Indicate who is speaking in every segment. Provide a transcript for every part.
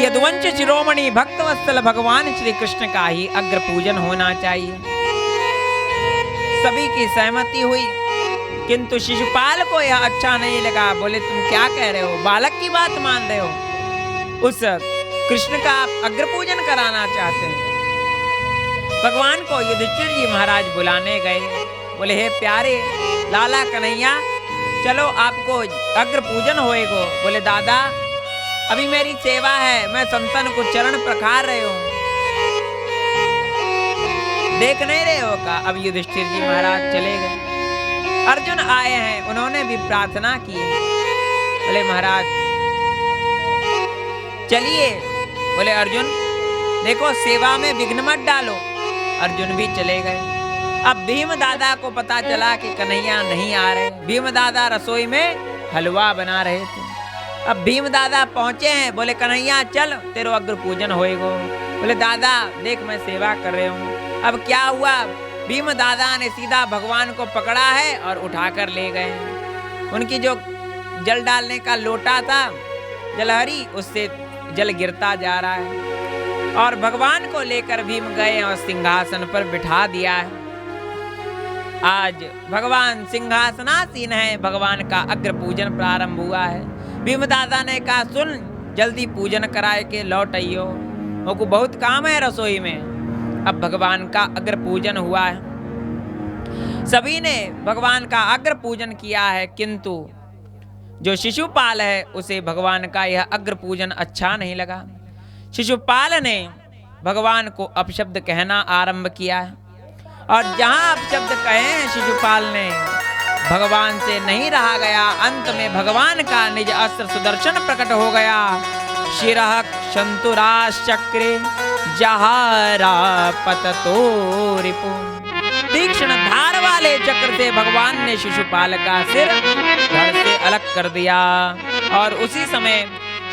Speaker 1: यदुवंश शिरोमणि भक्तवत्सल भगवान श्री कृष्ण का ही अग्र पूजन होना चाहिए। सभी की सहमति हुई, किंतु शिशुपाल को यह अच्छा नहीं लगा। बोले तुम क्या कह रहे हो, बालक की बात मान रहे हो, उस कृष्ण का आप अग्र पूजन कराना चाहते हैं। भगवान को युधिष्ठिर जी महाराज बुलाने गए। बोले हे प्यारे लाला कन्हैया, चलो आपको अग्र पूजन होएगो। बोले दादा अभी मेरी सेवा है, मैं संतन को चरण प्रखार रहे हूं, देख नहीं रहे हो का। अब युधिष्ठिर जी महाराज चले गए। अर्जुन आए हैं, उन्होंने भी प्रार्थना की। बोले महाराज चलिए। बोले अर्जुन देखो सेवा में विघ्न मत डालो। अर्जुन भी चले गए। अब भीम दादा को पता चला कि कन्हैया नहीं आ रहे। भीम दादा रसोई में हलवा बना रहे थे। अब भीम दादा पहुंचे हैं। बोले कन्हैया चल तेरो अग्र पूजन होएगो। बोले दादा देख मैं सेवा कर रहे हूँ। अब क्या हुआ, भीम दादा ने सीधा भगवान को पकड़ा है और उठाकर ले गए। उनकी जो जल डालने का लोटा था जलहरी, उससे जल गिरता जा रहा है और भगवान को लेकर भीम गए और सिंहासन पर बिठा दिया है। आज भगवान सिंहासनासीन है। भगवान का अग्र पूजन प्रारंभ हुआ है। भीम दादा ने कहा सुन जल्दी पूजन कराए के लौट आइयो, मुझको बहुत काम है रसोई में। अब भगवान का अग्र पूजन हुआ है। सभी ने भगवान का अग्र पूजन किया है, किंतु जो शिशुपाल है उसे भगवान का यह अग्र पूजन अच्छा नहीं लगा। शिशुपाल ने भगवान को अपशब्द कहना आरंभ किया है और जहां अपशब्द कहे हैं शिशुपाल ने, भगवान से नहीं रहा गया। अंत में भगवान का निज अस्त्र सुदर्शन प्रकट हो गया। शिरः क्षन्तुराश्चक्रे जहारा पततो रिपु। तीक्ष्ण धार वाले चक्र से भगवान ने शिशुपाल का सिर धड़ से अलग कर दिया और उसी समय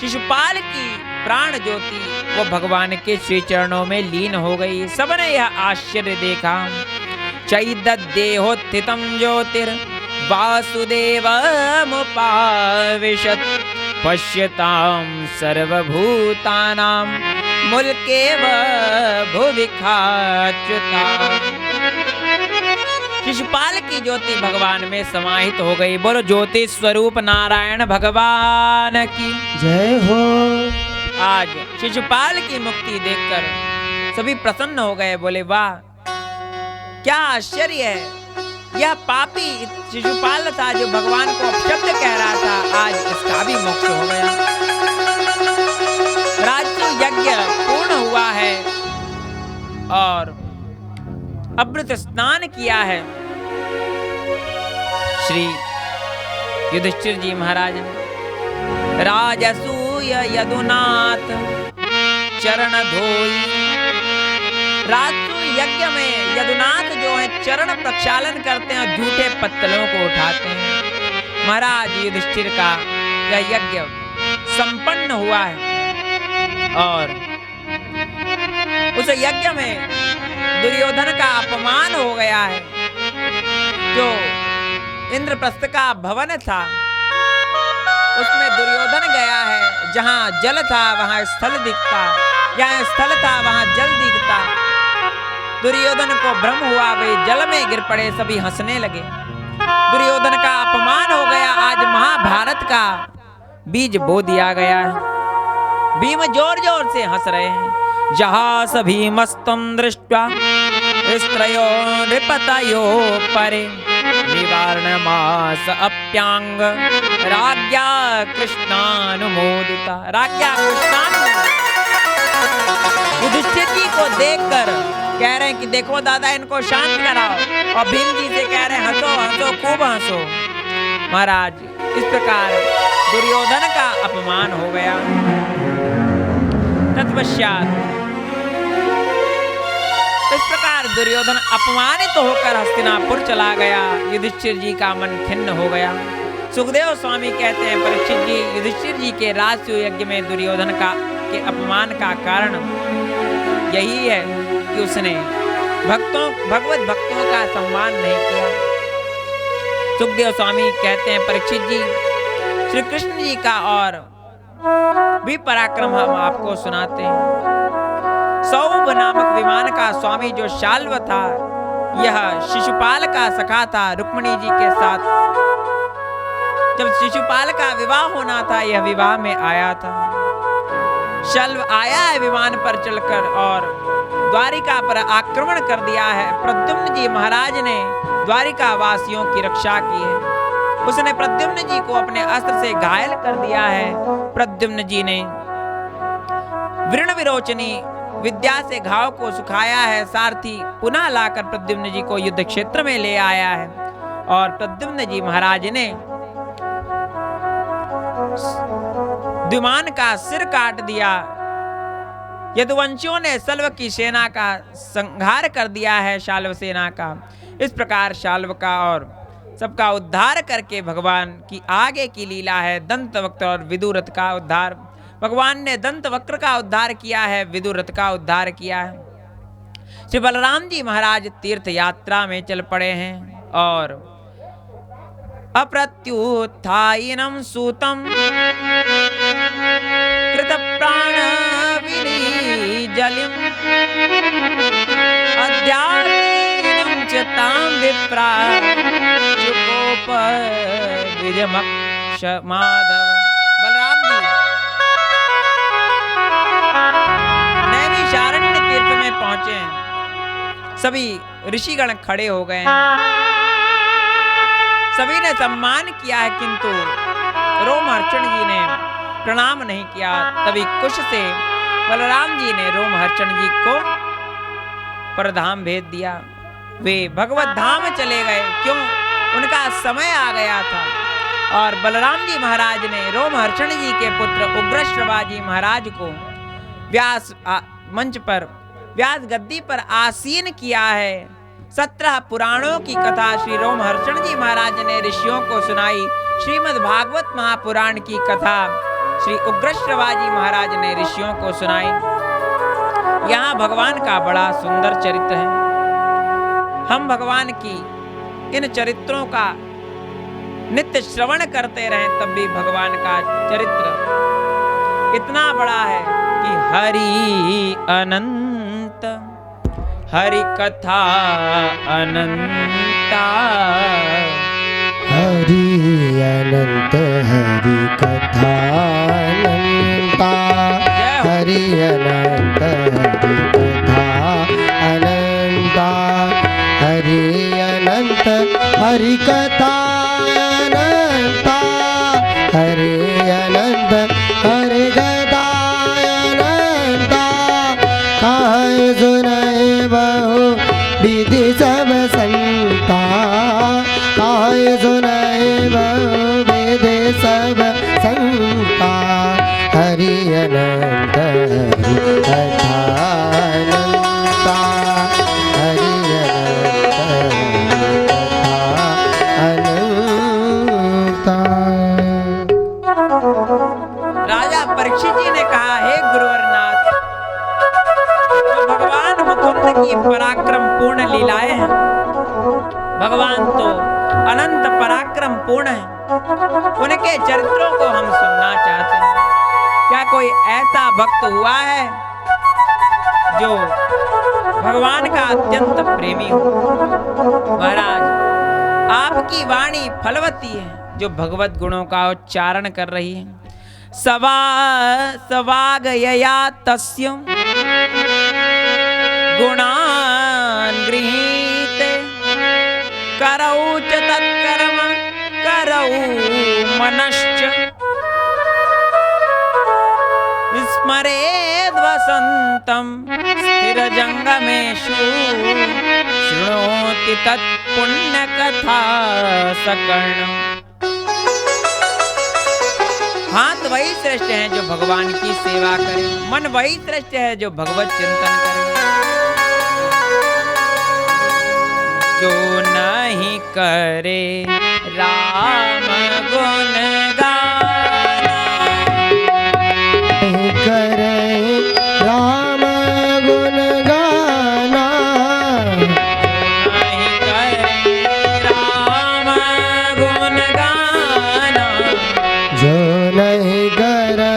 Speaker 1: शिशुपाल की प्राण ज्योति वो भगवान के श्री चरणों में लीन हो गई। सबने यह आश्चर्य देखा। चैदद्देहोत्थितं ज्योतिर वासुदेवमुपाविशत् पश्यतां सर्वभूतानां मुल्केव भुविखाच्युता। शिशुपाल की ज्योति भगवान में समाहित हो गई। बोलो ज्योति स्वरूप नारायण भगवान की
Speaker 2: जय हो।
Speaker 1: आज शिशुपाल की मुक्ति देखकर सभी प्रसन्न हो गए। बोले वाह क्या आश्चर्य है, यह पापी शिशुपाल था जो भगवान को अपशब्द कह रहा था, आज इसका भी मोक्ष हो गया। राजसूय यज्ञ पूर्ण हुआ है और अमृत स्नान किया है श्री युधिष्ठिर जी महाराज ने। राजसूय यदुनाथ चरण धोई। राजसूय यज्ञ में यदुनाथ जो है चरण प्रक्षालन करते हैं और झूठे पत्तलों को उठाते हैं। महाराज युधिष्ठिर का यह यज्ञ संपन्न हुआ है और उस यज्ञ में दुर्योधन का अपमान हो गया है। जो इंद्रप्रस्थ का भवन था उसमें दुर्योधन गया है। जहां जल था वहां स्थल दिखता, जहां स्थल था वहां जल दिखता। दुर्योधन को भ्रम हुआ, वे जल में गिर पड़े, सभी हंसने लगे। दुर्योधन का अपमान हो गया। आज महाभारत का बीज बो दिया गया है। भीम जोर जोर से हंस रहे हैं। जहास भीमस्तं दृष्ट्वा स्त्रयो नृपतयो परे निवारणमास अप्यांग राज्ञा कृष्णानुमोदिता। राज्ञा कृष्णानुमोदिता। युधिष्ठिर जी को देखकर कह रहे हैं कि देखो दादा इनको शांत कराओ, और भीम जी से कह रहे हैं हंसो हंसो खूब हंसो। महाराज इस प्रकार दुर्योधन का अपमान हो गया। तत्पश्चात इस प्रकार दुर्योधन अपमानित होकर हस्तिनापुर चला गया। युधिष्ठिर जी का मन खिन्न हो गया। सुखदेव स्वामी कहते हैं परीक्षित जी युधिष्ठिर जी के राजसूय यज्ञ में दुर्योधन का के अपमान का कारण यही है कि उसने भगवत भक्तों का सम्मान नहीं किया। सुखदेव स्वामी कहते हैं परीक्षित जी श्री कृष्ण जी का और भी पराक्रम हम आपको सुनाते हैं। सौभ नामक विमान का स्वामी जो शाल्व था, यह शिशुपाल का सखा था रुक्मिणी जी के साथ। जब शिशुपाल का विवाह होना था, यह विवाह में आया था। शल्व आया है विमान पर चढ़कर और द्वारिका पर आक्रमण कर दिया है। प्रद्युम्न जी महाराज ने द्वारिका वासियों की रक्षा की है। उसने प्रद्युम्न जी को अपने अस्त्र से घायल कर दिया है। प्रद्युम्न जी ने वृण विरोचनी विद्या से घाव को सुखाया है। सारथी पुनः लाकर प्रद्युम्न जी को युद्ध क्षेत्र में ले आया है और प्रद्युम्न जी महाराज ने द्युमान का सिर काट दिया। यदुवंशियों ने शल्व की सेना का संहार कर दिया है, शाल्व सेना का। इस प्रकार शाल्व का और सबका उद्धार करके भगवान की आगे की लीला है। दंतवक्र और विदुरथ का उद्धार, भगवान ने दंतवक्र का उद्धार किया है, विदुरथ का उद्धार किया है। श्री बलराम जी महाराज तीर्थ यात्रा में चल पड़े हैं और अप्रत्युत्थायिनं सूतं कृत प्राण विलीजलिं अद्यार्तिनं च तां विप्रा चुकोप द्विजमक्ष माधव। बलराम जी नैमिषारण्य तीर्थ में पहुंचे हैं। सभी ऋषिगण खड़े हो गए हैं। सभी ने सम्मान किया है, किंतु रोमहर्षण जी ने प्रणाम नहीं किया। तभी कुश से बलराम जी ने रोमहर्षण जी को परधाम भेज दिया। वे भगवत धाम चले गए, क्यों? उनका समय आ गया था। और बलराम जी महाराज ने रोमहर्षण जी के पुत्र उग्रश्रवा जी महाराज को व्यास मंच पर, व्यास गद्दी पर आसीन किया है। 17 पुराणों की कथा श्री रोमहर्षण जी महाराज ने ऋषियों को सुनाई। श्रीमद् भागवत महापुराण की कथा श्री उग्रश्रवा जी महाराज ने ऋषियों को सुनाई। यहाँ भगवान का बड़ा सुंदर चरित्र है। हम भगवान की इन चरित्रों का नित्य श्रवण करते रहें, तब भी भगवान का चरित्र इतना बड़ा है कि हरि अनंत, हरि कथा अनंता,
Speaker 2: हरि अनंत, हरि कथा अनंता, हरि अनंत, हरि कथा अनंता, हरि अनंत, हरि कथा अनंता, हरि अनंत, हरि कथा अनंता। कहे सुनाए बहु विधि सब संता, कहे सुनाए बहु विधि सब संता। हरि अनंत, हरि कथा अनंता, हरि अनंत, हरि कथा अनंता।
Speaker 1: राजा परीक्षित जी ने कहा, हे गुरुवरनाथ, तो भगवान मुकुंद की पराक्रम पूर्ण लीलाएं हैं। भगवान तो अनंत पराक्रम पूर्ण है, उनके चरित्रों को हम सुनना चाहते हैं। क्या कोई ऐसा भक्त हुआ है जो भगवान का अत्यंत प्रेमी हो? महाराज, आपकी वाणी फलवती है, जो भगवत गुणों का उच्चारण कर रही है। सवागयया तस्य गुणान् गृहीते, करौ च तत्कर्म करौ मनश्च, स्मरेद् वसन्तं स्थिरजंगमेषु, शृणोति तत्पुण्यकथा सकर्णम्। हाथ वही श्रेष्ठ है जो भगवान की सेवा करे, मन वही श्रेष्ठ है जो भगवत चिंतन करे। जो नहीं करे राम गुण गाना,
Speaker 2: नहीं करे राम गुण गाना,
Speaker 1: नहीं करे राम गुण गाना,
Speaker 2: जो नहीं करे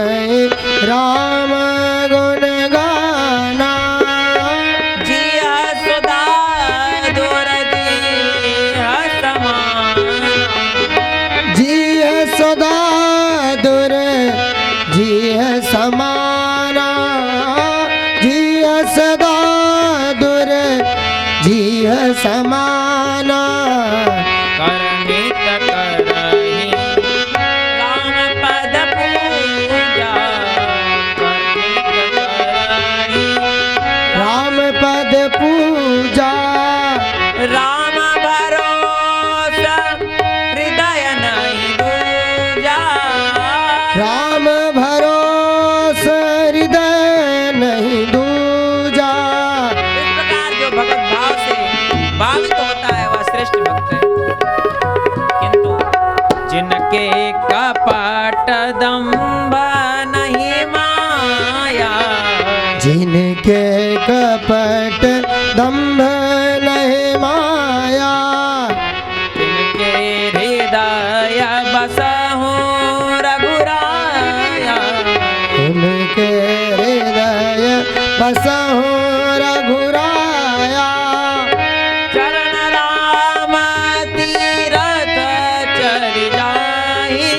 Speaker 2: जिनके कपट दंभ नहीं माया,
Speaker 1: जिनके हृदय बसहु रघुराया,
Speaker 2: उनके हृदय बसहु रघुराया।
Speaker 1: चरण राम तीरथ चरि जाहि,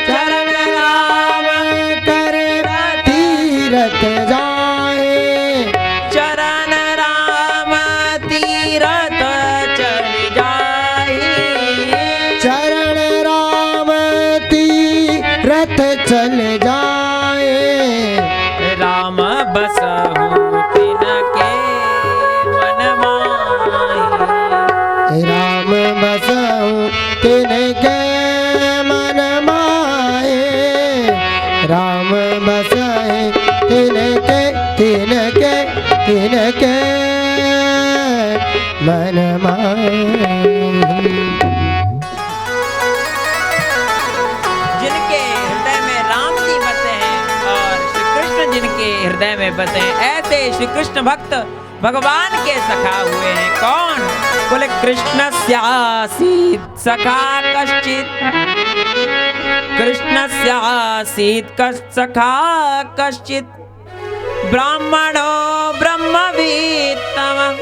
Speaker 2: चरण राम कर तीरथ जाए,
Speaker 1: चरण राम तीरथ चरि जाहि,
Speaker 2: चरण राम तीरथ चल जाए।
Speaker 1: राम बसहु तिनके मन माहि,
Speaker 2: राम बसहु तिनके मन माए, राम बसहि तिनके तिनके तिनके मन माए।
Speaker 1: जिनके हृदय में राम जी बसे हैं और श्री कृष्ण जिनके हृदय में बसे हैं, ऐसे श्री कृष्ण भक्त भगवान के सखा हुए हैं। कौन? बोले कृष्णस्यासीत् सखा कश्चित्, कृष्णस्यासीत् सखा कश्चित्, ब्राह्मणो ब्रह्मवित्तमः,